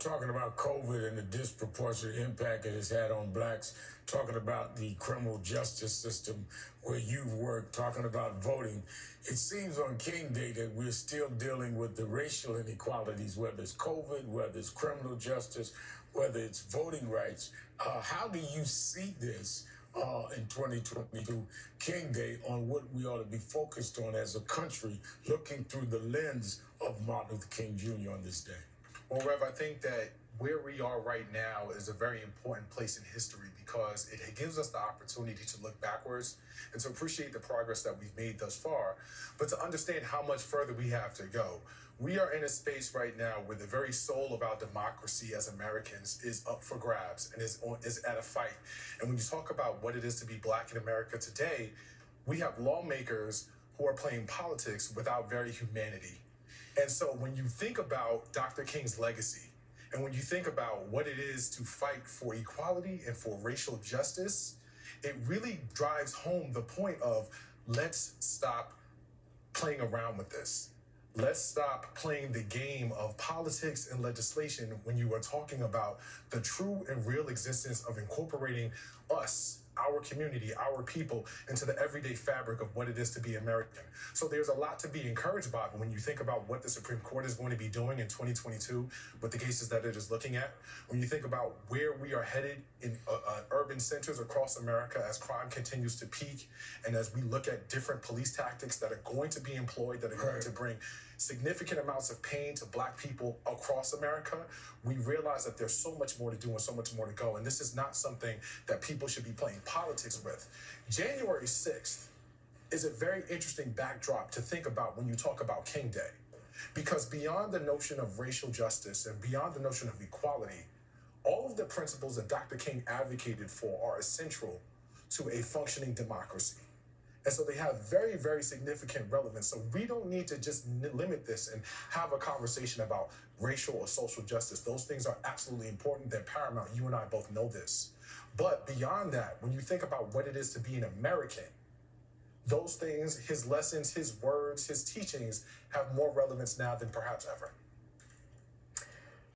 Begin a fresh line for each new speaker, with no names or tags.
talking about COVID and the disproportionate impact it has had on blacks, talking about the criminal justice system where you've worked, talking about voting. It seems on King Day that we're still dealing with the racial inequalities, whether it's COVID, whether it's criminal justice, whether it's voting rights. How do you see this in 2022 King Day on what we ought to be focused on as a country, looking through the lens of Martin Luther King Jr. on this day?
Well, Rev, I think that where we are right now is a very important place in history because it gives us the opportunity to look backwards and to appreciate the progress that we've made thus far, but to understand how much further we have to go. We are in a space right now where the very soul of our democracy as Americans is up for grabs and is at a fight. And when you talk about what it is to be black in America today, we have lawmakers who are playing politics without very humanity. And so when you think about Dr. King's legacy, and when you think about what it is to fight for equality and for racial justice, it really drives home the point of let's stop playing around with this. Let's stop playing the game of politics and legislation when you are talking about the true and real existence of incorporating us, our community, our people, into the everyday fabric of what it is to be American. So there's a lot to be encouraged by when you think about what the Supreme Court is going to be doing in 2022 with the cases that it is looking at. When you think about where we are headed in urban centers across America as crime continues to peak, and as we look at different police tactics that are going to be employed, that are going to bring significant amounts of pain to black people across America, we realize that there's so much more to do and so much more to go. And this is not something that people should be playing politics with. January 6th is a very interesting backdrop to think about when you talk about King Day, because beyond the notion of racial justice and beyond the notion of equality, all of the principles that Dr. King advocated for are essential to a functioning democracy. And so they have very, very significant relevance. So we don't need to just limit this and have a conversation about racial or social justice. Those things are absolutely important. They're paramount. You and I both know this. But beyond that, when you think about what it is to be an American, those things, his lessons, his words, his teachings have more relevance now than perhaps ever.